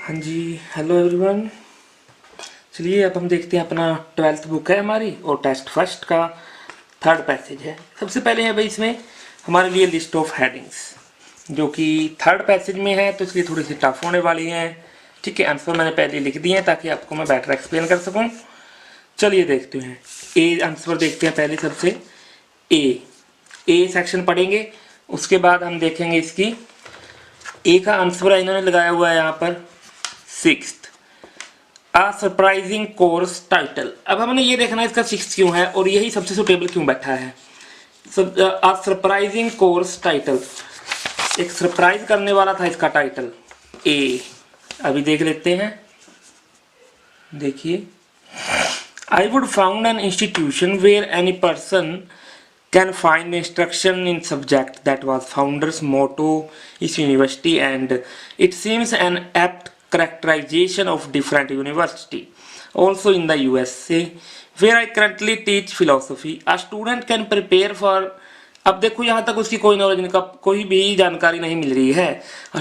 हाँ जी, hello everyone. चलिए अब हम देखते हैं अपना 12th बुक है हमारी और टेस्ट फर्स्ट का थर्ड पैसेज है। सबसे पहले है भाई इसमें हमारे लिए लिस्ट ऑफ हेडिंग्स, जो कि थर्ड पैसेज में है तो इसलिए थोड़ी सी टफ होने वाली हैं। ठीक है, आंसर मैंने पहले लिख दिए हैं ताकि आपको मैं बेटर एक्सप्लेन कर सकूं। चलिए देखते हैं ए आंसर देखते हैं। पहले सबसे ए सेक्शन पढ़ेंगे, उसके बाद हम देखेंगे इसकी ए का आंसर इन्होंने लगाया हुआ है यहाँ पर 6th अ सरप्राइजिंग कोर्स टाइटल। अब हमने ये देखना है इसका 6th क्यों है और यही सबसे सुटेबल क्यों बैठा है। अ सरप्राइजिंग कोर्स टाइटल, एक सरप्राइज करने वाला था इसका टाइटल ए। अभी देख लेते हैं, देखिए, I would found an institution where any person can find instruction in subject that was founder's motto is university, and it seems an apt characterization of different university also in the USA where I currently teach philosophy. A student can prepare for, अब देखो यहाँ तक उसकी कोई knowledge का कोई भी जानकारी नहीं मिल रही है।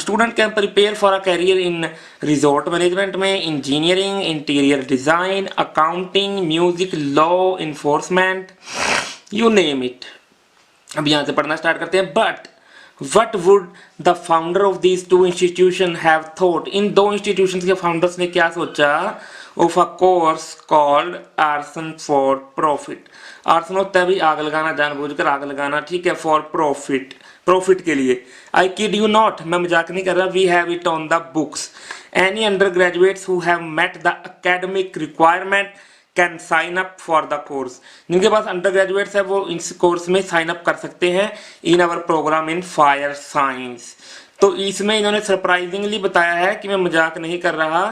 Student can prepare for a career in resort management में, engineering, interior design, accounting, music, law enforcement, you name it. अब यहाँ से पढ़ना स्टार्ट करते हैं। But what would the founder of these two institution have thought, इन दो institutions के फाउंडर्स ने क्या सोचा, of a course called arson for profit. Arson होता है भी आग लगाना, जानबूझकर आग लगाना, ठीक है, फॉर प्रॉफिट, प्रॉफिट के लिए। आई किड यू नॉट, मैं मजाक नहीं कर रहा, we have it on the books. Any under graduates who have met the academic requirement can sign up for the course. जिनके पास अंडर ग्रेजुएट्स है वो इस कोर्स में साइन अप कर सकते हैं इन अवर प्रोग्राम इन फायर साइंस। तो इसमें इन्होंने सरप्राइजिंगली बताया है कि मैं मजाक नहीं कर रहा,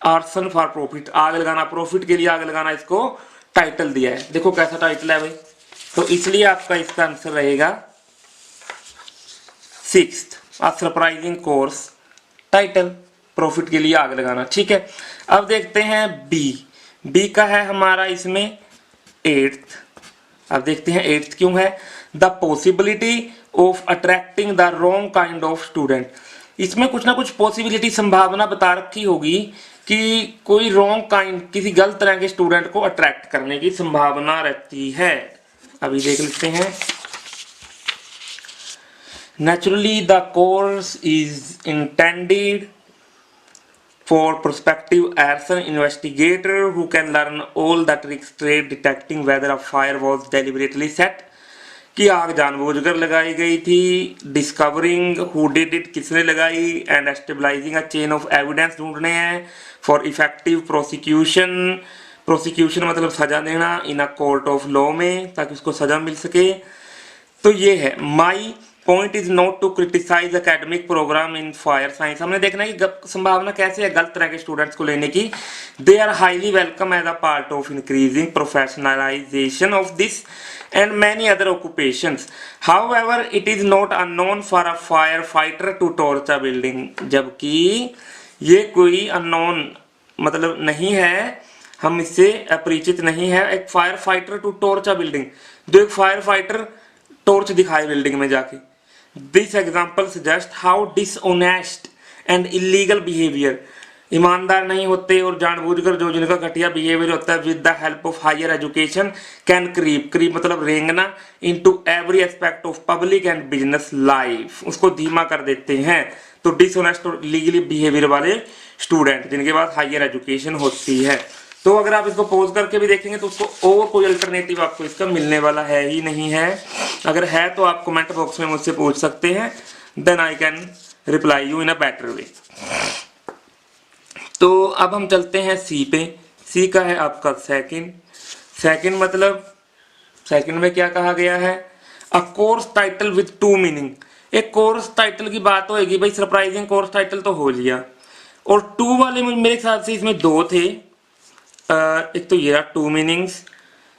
आर्सन फॉर प्रॉफिट, आग लगाना, प्रॉफिट के लिए आग लगाना, इसको टाइटल दिया है। देखो कैसा टाइटल है भाई, तो इसलिए आपका इसका आंसर रहेगा 6th अ सरप्राइजिंग कोर्स टाइटल, प्रॉफिट के लिए आग लगाना। ठीक है, अब देखते हैं बी का है हमारा इसमें 8th। अब देखते हैं 8th क्यों है, the possibility of attracting the wrong kind of student. इसमें कुछ ना कुछ पॉसिबिलिटी, संभावना बता रखी होगी कि कोई रॉन्ग काइंड, किसी गलत तरह के स्टूडेंट को अट्रैक्ट करने की संभावना रहती है। अभी देख लेते हैं। Naturally the course is intended for prospective arson investigator who can learn all the tricks trade detecting whether a fire was deliberately set, कि आग जानबूझकर लगाई गई थी, डिस्कवरिंग हु डिड इट, किसने लगाई, and stabilising a chain of evidence ढूंढने हैं, फॉर इफेक्टिव प्रोसिक्यूशन, प्रोसिक्यूशन मतलब सजा देना, in a court of law में, ताकि उसको सजा मिल सके। तो ये है my point is not to criticise academic programme in fire science. हमने देखना है कि संभावना कैसे है गलत तरह के स्टूडेंट्स को लेने की। They are highly welcome as a part of increasing professionalisation of this and many other occupations. However it is not unknown for a fire fighter to torch a building, जबकि ये कोई अननोन मतलब नहीं है, हम इससे अपरिचित नहीं है, एक fire fighter to torch a building, जो एक फायर फाइटर टॉर्च दिखाए बिल्डिंग में जाके। This example suggest how dishonest and illegal behaviour, ईमानदार नहीं होते और जानबूझकर जो जिनका घटिया बिहेवियर होता है, with the help of higher education can creep मतलब रेंगना, into every aspect of public and business life, उसको धीमा कर देते हैं। तो डिसऑनेस्ट और इलीगली बिहेवियर वाले स्टूडेंट जिनके पास हायर एजुकेशन होती है। तो अगर आप इसको पोज करके भी देखेंगे तो उसको और कोई अल्टरनेटिव आपको इसका मिलने वाला है ही नहीं है। अगर है तो आप कमेंट बॉक्स में मुझसे पूछ सकते हैं, then I can reply you in a better way. तो अब हम चलते हैं सी पे। सी का है आपका सेकंड मतलब सेकंड में क्या कहा गया है, a course title with 2 meaning. एक कोर्स टाइटल की बात होगी भाई, सरप्राइजिंग कोर्स टाइटल तो हो लिया, और 2 वाले मेरे ख्याल से इसमें 2 थे। एक तो ये रहा 2 meanings,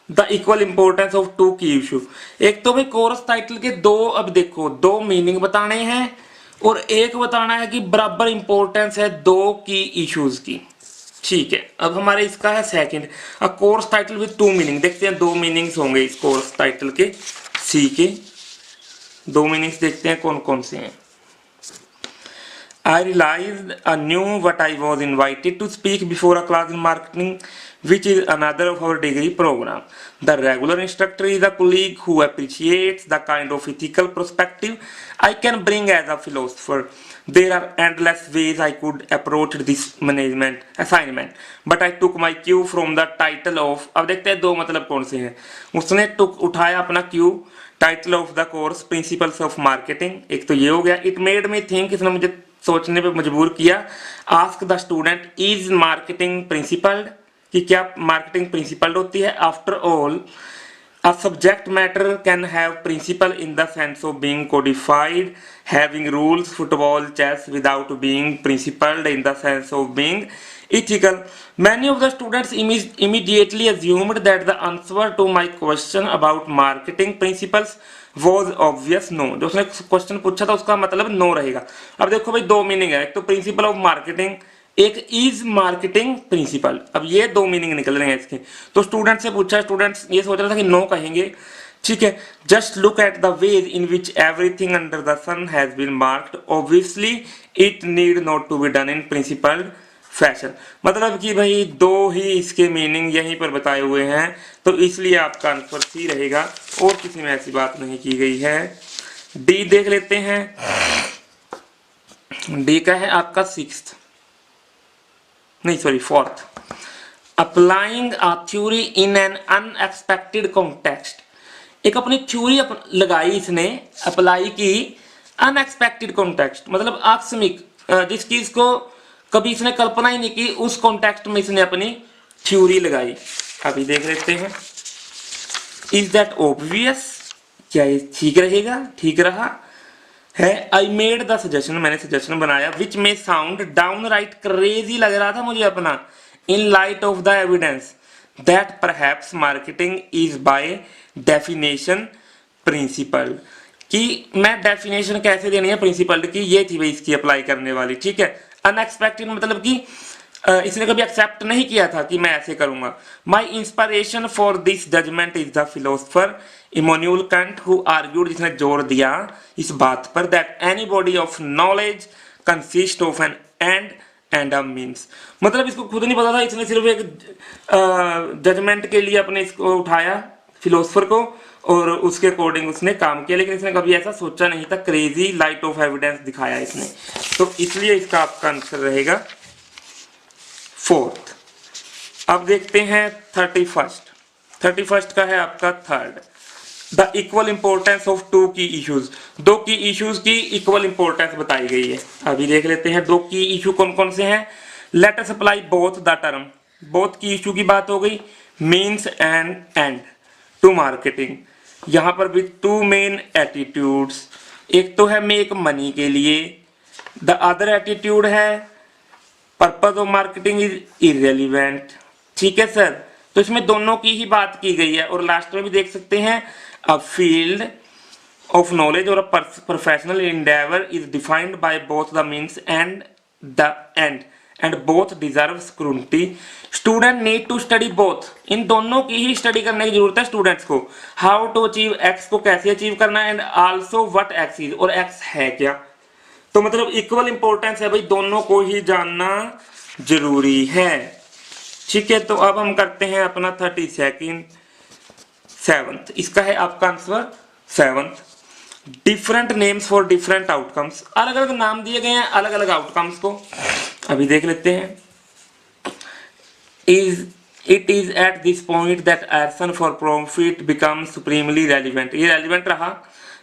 the equal importance of 2 की इशू। एक तो भाई कोर्स टाइटल के 2, अब देखो 2 मीनिंग बताने हैं और एक बताना है कि बराबर इंपॉर्टेंस है 2 की इश्यूज की। ठीक है, अब हमारे इसका है second, a course title with 2 meaning. देखते हैं 2 मीनिंग्स होंगे इस कोर्स टाइटल के, सी के 2 मीनिंग्स देखते हैं कौन कौन से हैं। I realized anew what I was invited to speak before a class in marketing, which is another of our degree program. The regular instructor is a colleague who appreciates the kind of ethical perspective I can bring as a philosopher. There are endless ways I could approach this management assignment, but I took my cue from the title of, अब देखते हैं दो मतलब कौन से हैं, उसने उठाया अपना Q title of the course principles of marketing, एक तो ये हो गया. इट मेड मी थिंक, इसने मुझे सोचने पे मजबूर किया. Ask the student, is marketing principled, कि क्या मार्केटिंग प्रिंसिपल्ड होती है. After all a subject matter can have principle in the sense of being codified, having rules, football, chess, without being principled in the sense of being ethical. Many of the students immediately assumed that the answer to my question about marketing principles was obvious no. जो उसने question पूछा था उसका मतलब no रहेगा. अब देखो भाई दो मीनिंग है, एक तो प्रिंसिपल ऑफ मार्केटिंग, एक इज मार्केटिंग प्रिंसिपल. अब ये दो मीनिंग निकल रहे हैं इसके. तो स्टूडेंट से पूछा, स्टूडेंट्स ये सोच रहा था कि नो कहेंगे, ठीक है. Just look at the ways in which everything under the sun has been marked, obviously it need not to be done in principle fashion. मतलब कि भाई दो ही इसके मीनिंग यहीं पर बताए हुए हैं, तो इसलिए आपका आंसर सी रहेगा, और किसी में ऐसी बात नहीं की गई है. डी देख लेते हैं. डी का है आपका सिक्स्थ, नहीं sorry fourth. Applying a theory in an unexpected context. एक अपनी थ्योरी लगाई इसने, अप्लाई की अनएक्सपेक्टेड कॉन्टेक्स्ट, मतलब आकस्मिक, जिस चीज को कभी इसने कल्पना ही नहीं की, उस कॉन्टेक्स्ट में इसने अपनी थ्योरी लगाई. अभी देख लेते हैं. इज दैट ऑब्वियस, क्या ये ठीक रहेगा, ठीक रहा है. आई मेड द सजेशन, मैंने सजेशन बनाया, विच में साउंड डाउन राइट क्रेजी लग रहा था मुझे अपना, in light of the evidence that perhaps marketing is by definition principle. कि मैं डेफिनेशन कैसे देनी है प्रिंसिपल की, ये थी भाई इसकी अप्लाई करने वाली, ठीक है. अनएक्सपेक्टेड मतलब कि इसने कभी एक्सेप्ट नहीं किया था कि मैं ऐसे करूंगा. My inspiration for this judgement is the philosopher Immanuel Kant, who argued, जिसने जोर दिया इस बात पर, that any body of knowledge consist of an end and a means. मतलब इसको खुद नहीं पता था, इसने सिर्फ एक जजमेंट के लिए अपने इसको उठाया फिलोसफर को, और उसके अकॉर्डिंग उसने काम किया, लेकिन इसने कभी ऐसा सोचा नहीं था. क्रेजी लाइट ऑफ एविडेंस दिखाया इसने, तो इसलिए इसका आपका आंसर रहेगा फोर्थ. अब देखते हैं 31st का है आपका third. The equal importance of two key issues. दो की इश्यूज की इक्वल इंपॉर्टेंस बताई गई है. अभी देख लेते हैं दो की इश्यू कौन कौन से हैं. Let us apply both the term. Both key issue की बात हो गई. Means and end to marketing. यहां पर भी टू मेन एटीट्यूड्स. एक तो है मेक मनी के लिए, द अदर एटीट्यूड है purpose of marketing is irrelevant. ठीक है सर, तो इसमें दोनों की ही बात की गई है. और लास्ट में भी देख सकते हैं, a field of knowledge or a professional endeavour is defined by both the means and the end and both deserve scrutiny. Student need to study both. इन दोनों की ही स्टडी करने की जरूरत है स्टूडेंट्स को. हाउ टू अचीव एक्स, को कैसे अचीव करना है, and also what X is, और एक्स है क्या. तो मतलब इक्वल इंपॉर्टेंस है भाई, दोनों को ही जानना जरूरी है. ठीक है, तो अब हम करते हैं अपना 7th. इसका है आपका answer 7th. Different names for different outcomes. अलग अलग नाम दिए गए हैं अलग अलग आउटकम्स को. अभी देख लेते हैं. It is at this point that action for profit becomes supremely relevant. ये रेलिवेंट रहा.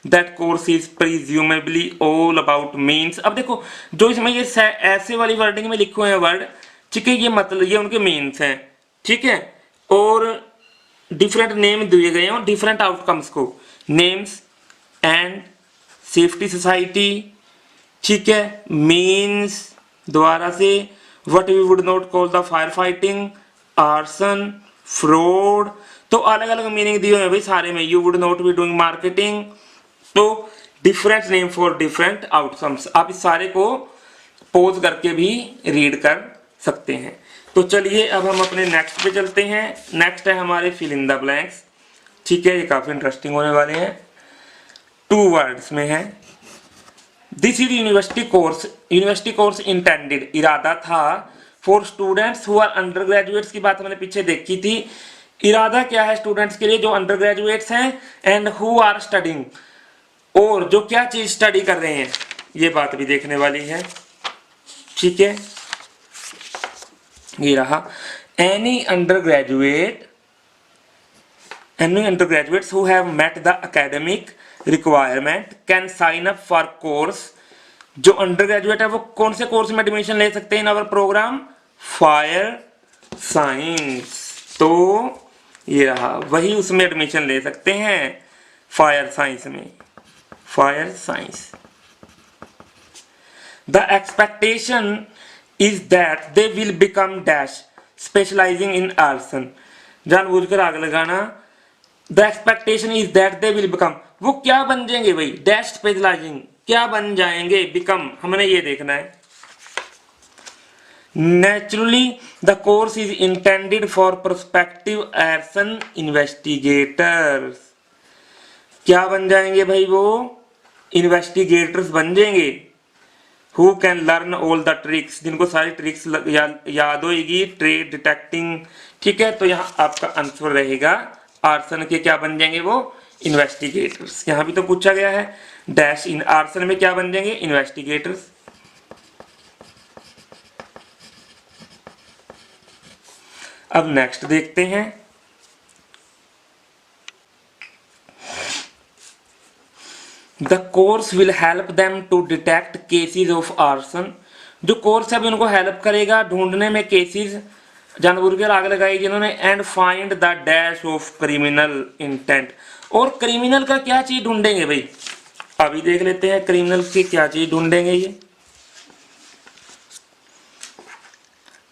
That course is presumably all about means. अब देखो जो इसमें ये ऐसे वाली वर्डिंग में लिखे हुए हैं वर्ड, ठीक है, ये मतलब ये उनके मीन्स हैं, ठीक है. और डिफरेंट नेम दिए गए हैं और डिफरेंट आउटकम्स को. नेम्स एंड सेफ्टी सोसाइटी, ठीक है. मीन्स द्वारा से what we would not call the fire fighting, arson, fraud. तो अलग अलग मीनिंग दिए हुए हैं भाई सारे में. You would not be doing marketing. तो different name for different outcomes. आप इस सारे को पॉज करके भी रीड कर सकते हैं. तो चलिए अब हम अपने नेक्स्ट पे चलते हैं. नेक्स्ट है हमारे फिल इन द ब्लैंक्स. ठीक है, ये काफी इंटरेस्टिंग होने वाले हैं. 2 वर्ड्स में है. This is university course intended, इरादा था for students who are under graduates की बात हमने पीछे देखी थी। इरादा क्या है स्टूडेंट्स के लिए जो अंडर ग्रेजुएट्स हैं, एंड हु आर स्टडिंग, और जो क्या चीज स्टडी कर रहे हैं, ये बात भी देखने वाली है। ठीक है, ये रहा, any undergraduates who have met the academic requirement can sign up for course। जो अंडर ग्रेजुएट है वो कौन से कोर्स में एडमिशन ले सकते हैं in our programme, fire science. तो ये रहा, वही उसमें एडमिशन ले सकते हैं, फायर साइंस में, fire science. The expectation is that they will become dash specializing in arson। जानबूझकर आग लगाना। The expectation is that they will become, वो क्या बन जाएंगे भाई, डैश स्पेशलाइजिंग, क्या बन जाएंगे, बिकम, हमने ये देखना है। Naturally the course is intended for prospective arson investigators. क्या बन जाएंगे भाई, वो इन्वेस्टिगेटर्स बन जाएंगे। Who can learn all the tricks, जिनको सारी ट्रिक्स याद होगी, ट्रेड डिटेक्टिंग। ठीक है, तो यहाँ आपका आंसर रहेगा आर्सन के क्या बन जाएंगे वो, इन्वेस्टिगेटर्स। यहाँ भी तो पूछा गया है, डैश इन आर्सन में क्या बन जाएंगे, इन्वेस्टिगेटर्स। अब नेक्स्ट देखते हैं, The course will help them to detect cases of arson। जो कोर्स है उनको हेल्प करेगा ढूंढने में केसेस, जानबूझकर आग लगाई जिन्होंने, and find the dash of criminal intent. और क्रिमिनल का क्या चीज ढूंढेंगे भाई, अभी देख लेते हैं क्रिमिनल की क्या चीज ढूंढेंगे। ये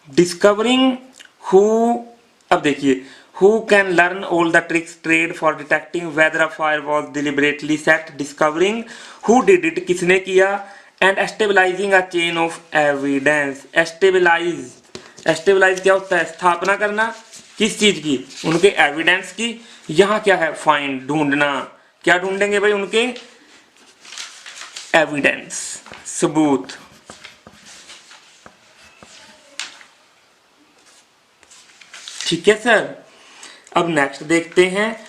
डिस्कवरिंग हु, अब देखिए, who can learn all the tricks trade for detecting whether a fire was deliberately set, discovering who did it, किसने किया, and stabilizing a chain of evidence। stabilize क्या होता है, स्थापना करना, किस चीज की, उनके एविडेंस की। यहाँ क्या है, फाइंड, ढूंढना, क्या ढूंढेंगे भाई, उनके एविडेंस, सबूत। ठीक है सर। अब नेक्स्ट देखते हैं,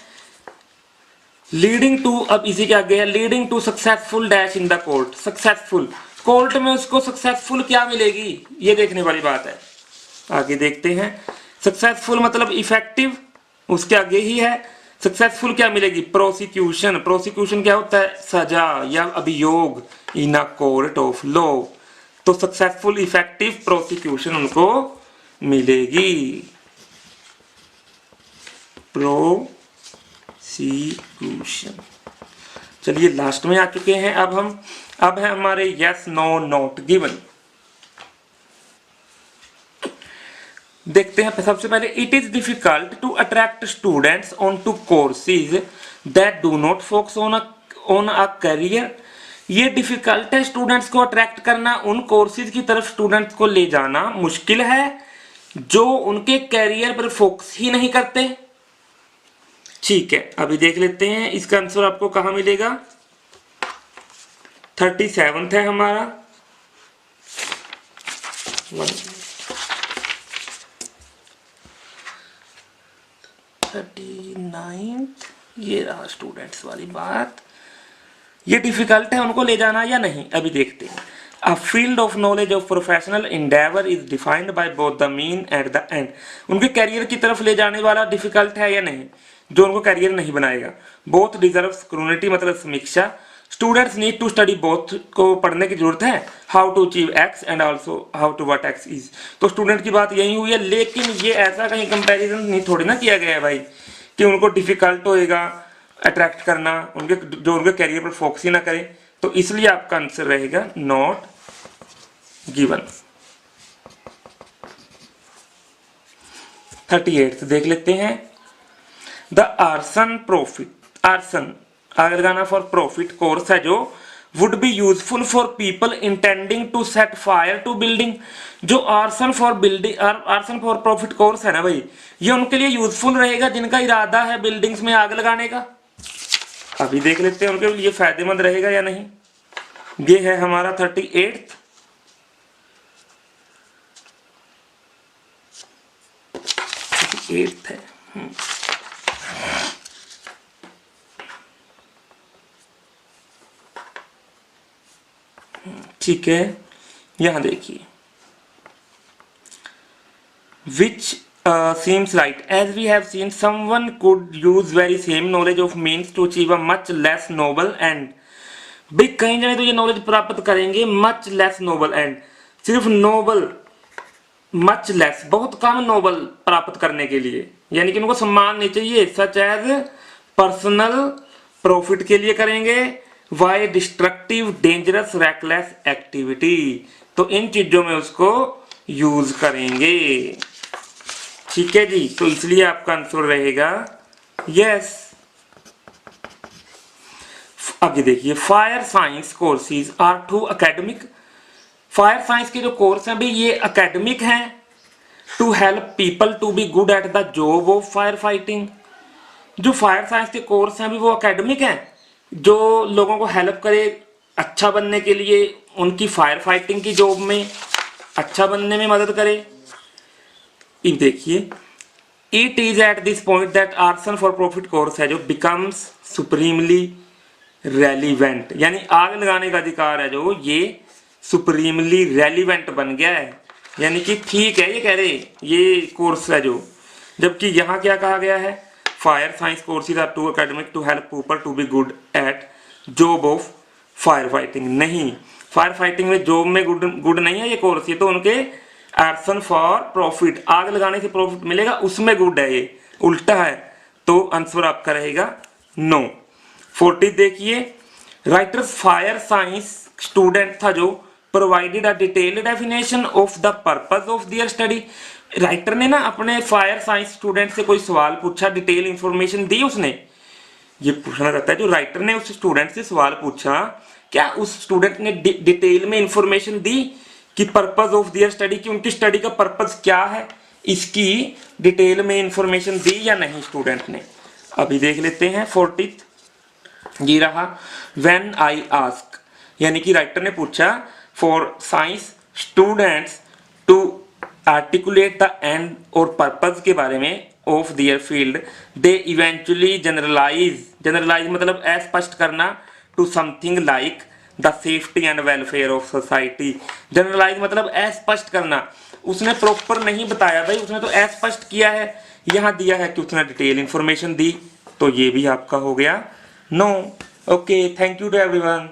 लीडिंग टू, अब इसी के आगे है, leading to successful dash in the court. Successful, court में उसको सक्सेसफुल क्या मिलेगी, ये देखने वाली बात है। आगे देखते हैं, सक्सेसफुल मतलब इफेक्टिव, उसके आगे ही है। सक्सेसफुल क्या मिलेगी, प्रोसिक्यूशन। प्रोसिक्यूशन क्या होता है, सजा या अभियोग इन अ कोर्ट ऑफ लॉ। तो सक्सेसफुल इफेक्टिव प्रोसिक्यूशन उनको मिलेगी, प्रोसिक्यूशन। चलिए लास्ट में आ चुके हैं अब है हमारे यस नो नॉट गिवन। देखते हैं सबसे पहले, it is difficult to attract students on to courses that do not focus on a career. ये डिफिकल्ट है स्टूडेंट्स को अट्रैक्ट करना, उन कोर्सेज की तरफ स्टूडेंट्स को ले जाना मुश्किल है जो उनके कैरियर पर फोकस ही नहीं करते। ठीक है, अभी देख लेते हैं इसका आंसर आपको कहां मिलेगा। 37 है हमारा, 39, ये रहा स्टूडेंट्स वाली बात। ये डिफिकल्ट है उनको ले जाना या नहीं, अभी देखते हैं। A field of knowledge of professional endeavor is defined by both the mean and the end। उनके कैरियर की तरफ ले जाने वाला डिफिकल्ट है या नहीं, जो उनको कैरियर नहीं बनाएगा। बोथ डिजर्व स्क्रूनिटी मतलब समीक्षा। Students need to study, both को पढ़ने की जरूरत है। How to achieve X and also how to what X is. तो स्टूडेंट की बात यही हुई है, लेकिन ये ऐसा कहीं कंपैरिजन नहीं थोड़ी ना किया गया है भाई कि उनको डिफिकल्ट होएगा अट्रैक्ट करना, उनके जो उनके कैरियर पर फोकस ही ना करें। तो इसलिए आपका आंसर रहेगा नॉट गिवन। 38 देख लेते हैं, द आर्सन आगे लगाना फॉर प्रॉफिट कोर्स है जो would be useful for people intending to set fire to building. जो आर्सन फॉर प्रॉफिट कोर्स है ना भाई, ये उनके लिए यूजफुल रहेगा जिनका इरादा है बिल्डिंग्स में आग लगाने का। अभी देख लेते हैं उनके लिए फायदेमंद रहेगा या नहीं। ये है हमारा 38th। है। ठीक है, यहां देखिए, which seems right as we have seen someone could use very same knowledge of means to achieve a much less noble end। भाई कहीं जाने तो ये नॉलेज प्राप्त करेंगे मच लेस नोबल एंड, सिर्फ नोबल मच लेस बहुत कम नोबल प्राप्त करने के लिए, यानी कि उनको सम्मान नहीं चाहिए, सच एज पर्सनल प्रॉफिट के लिए करेंगे, Y destructive dangerous reckless activity, तो इन चीजों में उसको यूज करेंगे। ठीक है जी, तो इसलिए आपका आंसर रहेगा यस। आगे देखिए, fire science courses are to academic. Fire science के जो कोर्स हैं भाई ये एकेडमिक हैं, to help people to be good at the job of fire fighting. जो फायर साइंस के कोर्स हैं भी वो एकेडमिक हैं, जो लोगों को हेल्प करे अच्छा बनने के लिए, उनकी फायर फाइटिंग की जॉब में अच्छा बनने में मदद करे। इन देखिए, it is at this point that arson for profit course है जो बिकम्स सुप्रीमली रेलिवेंट, यानी आग लगाने का अधिकार है जो ये सुप्रीमली रेलिवेंट बन गया है, यानी कि ठीक है ये कह रहे ये कोर्स है जो, जबकि यहाँ क्या कहा गया है, fire science courses are to academic to help people to be good at job of fire fighting. नहीं, फायर फाइटिंग में जॉब में गुड नहीं है ये कोर्स, ये तो उनके आर्सन फॉर प्रॉफिट, आग लगाने से प्रॉफिट मिलेगा उसमें गुड है, ये उल्टा है, तो आंसर आपका रहेगा नो। 40 देखिए, राइटर फायर साइंस स्टूडेंट था जो provided a detailed definition of the purpose of their study. Writer ने ना अपने फायर साइंस स्टूडेंट से कोई सवाल पूछा, डिटेल इंफॉर्मेशन दी उसने। ये पूछना रहता है, जो राइटर ने उस स्टूडेंट से सवाल पूछा, क्या उस स्टूडेंट ने डिटेल में इंफॉर्मेशन दी कि पर्पस ऑफ देयर स्टडी, की उनकी स्टडी का पर्पस क्या है, इसकी डिटेल में इंफॉर्मेशन दी या नहीं स्टूडेंट ने। अभी देख लेते हैं 40 ये रहा, व्हेन आई आस्क, यानी कि राइटर ने पूछा for science students to articulate the end और पर्पस के बारे में of their field, they eventually generalise मतलब स्पष्ट करना, to something like the safety and welfare of society. Generalise मतलब स्पष्ट करना, उसने प्रॉपर नहीं बताया भाई, उसने तो स्पष्ट किया है, यहाँ दिया है कि उसने डिटेल इंफॉर्मेशन दी, तो ये भी आपका हो गया no. Okay, thank you to everyone.